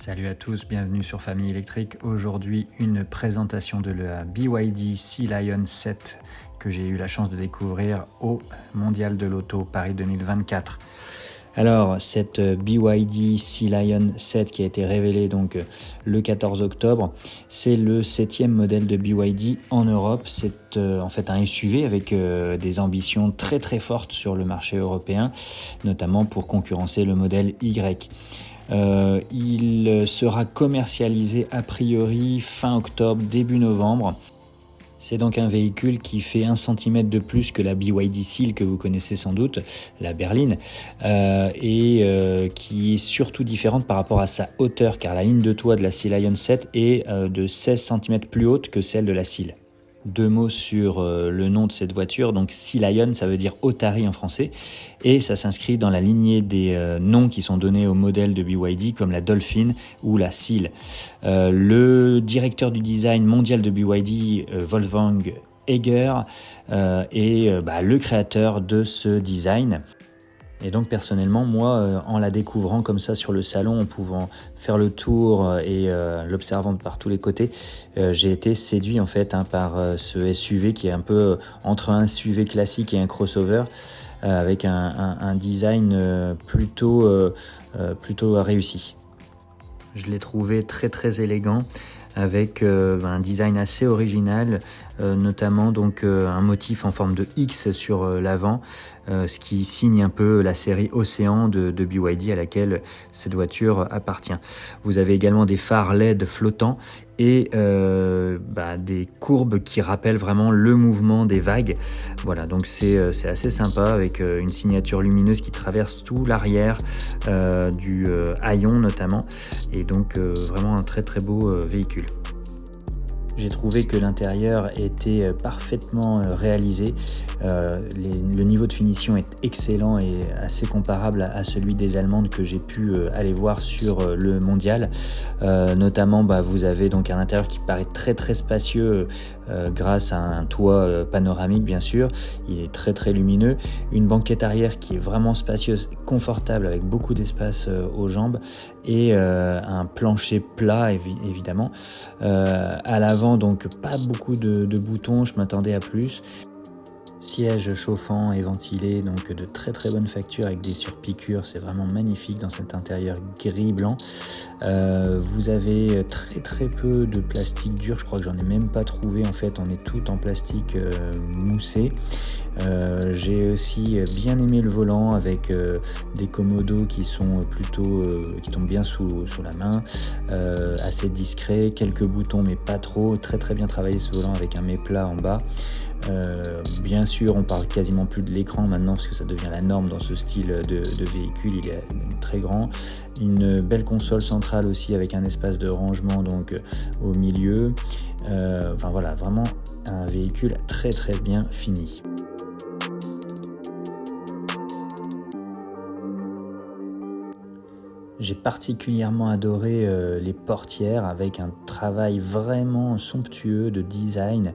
Salut à tous, bienvenue sur Famille Électrique. Aujourd'hui, une présentation de la BYD Sea Lion 7 que j'ai eu la chance de découvrir au Mondial de l'Auto Paris 2024. Alors, cette BYD Sea Lion 7 qui a été révélée donc le 14 octobre, c'est le 7e modèle de BYD en Europe. C'est en fait un SUV avec des ambitions très très fortes sur le marché européen, notamment pour concurrencer le modèle Y. Il sera commercialisé a priori fin octobre, début novembre. C'est donc un véhicule qui fait 1 cm de plus que la BYD Seal que vous connaissez sans doute, la berline, et qui est surtout différente par rapport à sa hauteur, car la ligne de toit de la Sea Lion 7 est de 16 cm plus haute que celle de la Seal. 2 mots sur le nom de cette voiture. Donc Sea Lion, ça veut dire otarie en français, et ça s'inscrit dans la lignée des noms qui sont donnés aux modèles de BYD comme la Dolphin ou la Seal. Le directeur du design mondial de BYD, Wolfgang Egger, est le créateur de ce design. Et donc personnellement, moi, en la découvrant comme ça sur le salon, en pouvant faire le tour et l'observant par tous les côtés, j'ai été séduit en fait par ce SUV qui est un peu entre un SUV classique et un crossover, avec un design plutôt réussi. Je l'ai trouvé très très élégant, avec un design assez original, notamment donc un motif en forme de X sur l'avant, ce qui signe un peu la série Océan de BYD à laquelle cette voiture appartient. Vous avez également des phares LED flottants et des courbes qui rappellent vraiment le mouvement des vagues. Voilà, donc c'est assez sympa, avec une signature lumineuse qui traverse tout l'arrière du haillon notamment, et donc vraiment un très très beau véhicule. J'ai trouvé que l'intérieur était parfaitement réalisé. Le niveau de finition est excellent et assez comparable à celui des Allemandes que j'ai pu aller voir sur le mondial. Notamment, vous avez donc un intérieur qui paraît très très spacieux grâce à un toit panoramique bien sûr. Il est très très lumineux. Une banquette arrière qui est vraiment spacieuse, confortable, avec beaucoup d'espace aux jambes, et un plancher plat évidemment. À l'avant, donc pas beaucoup de boutons, je m'attendais à plus. Siège chauffant et ventilé, donc de très très bonne facture avec des surpiqûres, c'est vraiment magnifique dans cet intérieur gris-blanc. Vous avez très très peu de plastique dur, je crois que j'en ai même pas trouvé en fait, on est tout en plastique moussé. J'ai aussi bien aimé le volant avec des commodos qui sont plutôt qui tombent bien sous la main, assez discret, quelques boutons mais pas trop, très très bien travaillé ce volant avec un méplat en bas. Bien sûr, on parle quasiment plus de l'écran maintenant parce que ça devient la norme dans ce style de véhicule. Il est très grand, une belle console centrale aussi avec un espace de rangement donc au milieu. Voilà, vraiment un véhicule très très bien fini. J'ai particulièrement adoré les portières, avec un travail vraiment somptueux de design,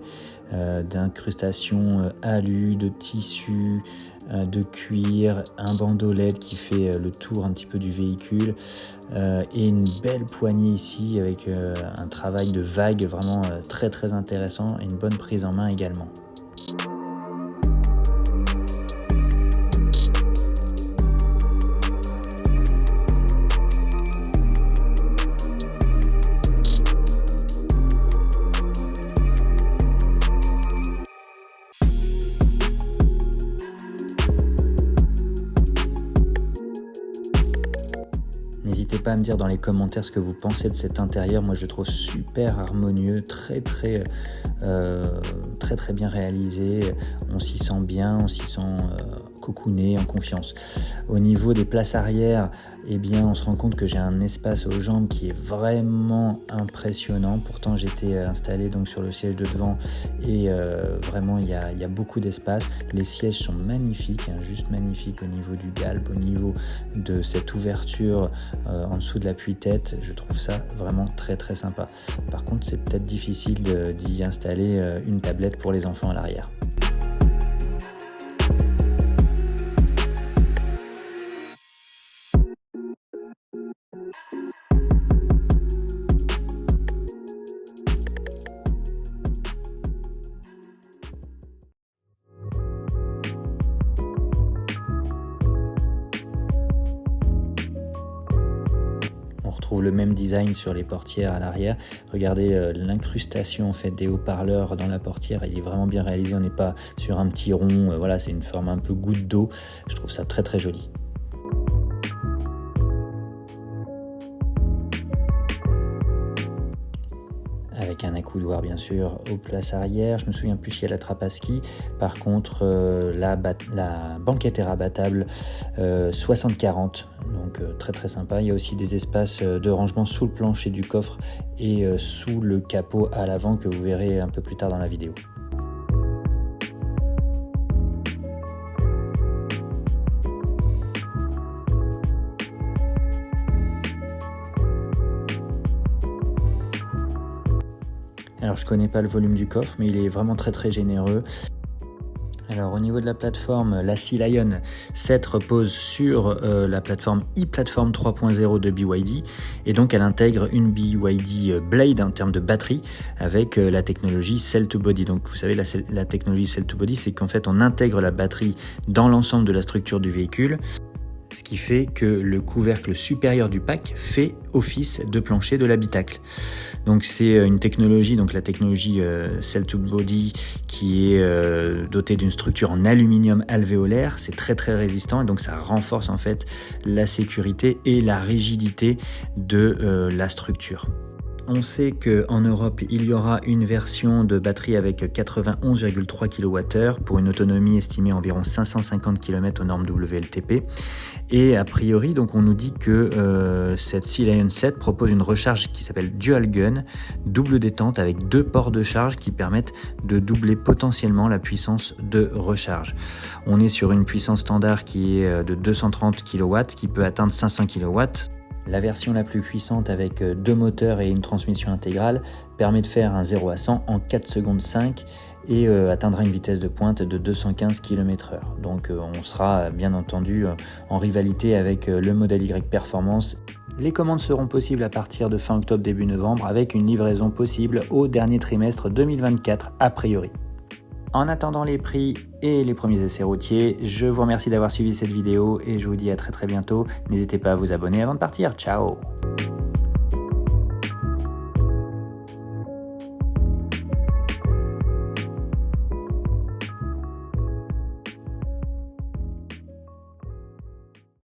d'incrustation alu, de tissu, de cuir, un bandeau LED qui fait le tour un petit peu du véhicule, et une belle poignée ici avec un travail de vague vraiment très très intéressant, et une bonne prise en main également. N'hésitez pas à me dire dans les commentaires ce que vous pensez de cet intérieur. Moi je le trouve super harmonieux, très bien réalisé. On s'y sent bien, on s'y sent cocooné, en confiance. Au niveau des places arrière, on se rend compte que j'ai un espace aux jambes qui est vraiment impressionnant. Pourtant j'étais installé donc sur le siège de devant, et vraiment il y a beaucoup d'espace. Les sièges sont magnifiques, juste magnifiques au niveau du galbe, au niveau de cette ouverture en dessous de l'appui-tête. Je trouve ça vraiment très très sympa. Par contre, c'est peut-être difficile d'y installer une tablette pour les enfants à l'arrière. retrouve le même design sur les portières à l'arrière. Regardez l'incrustation en fait des haut-parleurs dans la portière, il est vraiment bien réalisé, on n'est pas sur un petit rond, voilà, c'est une forme un peu goutte d'eau, je trouve ça très très joli. Avec un accoudoir bien sûr aux places arrière. Je me souviens plus s'il y a la trappe à ski. Par contre, la banquette est rabattable 60-40, donc très très sympa. Il y a aussi des espaces de rangement sous le plancher du coffre et sous le capot à l'avant que vous verrez un peu plus tard dans la vidéo. Alors je connais pas le volume du coffre, mais il est vraiment très très généreux. Alors au niveau de la plateforme, la Sea Lion 7 repose sur la plateforme e-Platform 3.0 de BYD et donc elle intègre une BYD Blade en termes de batterie avec la technologie Cell to Body. Donc vous savez la technologie Cell to Body, c'est qu'en fait on intègre la batterie dans l'ensemble de la structure du véhicule. Ce qui fait que le couvercle supérieur du pack fait office de plancher de l'habitacle. Donc c'est une technologie, donc la technologie Cell to Body qui est dotée d'une structure en aluminium alvéolaire, c'est très très résistant et donc ça renforce en fait la sécurité et la rigidité de la structure. On sait qu'en Europe, il y aura une version de batterie avec 91,3 kWh pour une autonomie estimée à environ 550 km aux normes WLTP. Et a priori, donc on nous dit que cette Sea Lion 7 propose une recharge qui s'appelle Dual Gun, double détente avec 2 ports de charge qui permettent de doubler potentiellement la puissance de recharge. On est sur une puissance standard qui est de 230 kW qui peut atteindre 500 kW. La version la plus puissante avec 2 moteurs et une transmission intégrale permet de faire un 0 à 100 en 4 secondes 5 et atteindra une vitesse de pointe de 215 km/h. Donc on sera bien entendu en rivalité avec le modèle Y Performance. Les commandes seront possibles à partir de fin octobre début novembre avec une livraison possible au dernier trimestre 2024 a priori. En attendant les prix et les premiers essais routiers, je vous remercie d'avoir suivi cette vidéo et je vous dis à très très bientôt. N'hésitez pas à vous abonner avant de partir. Ciao!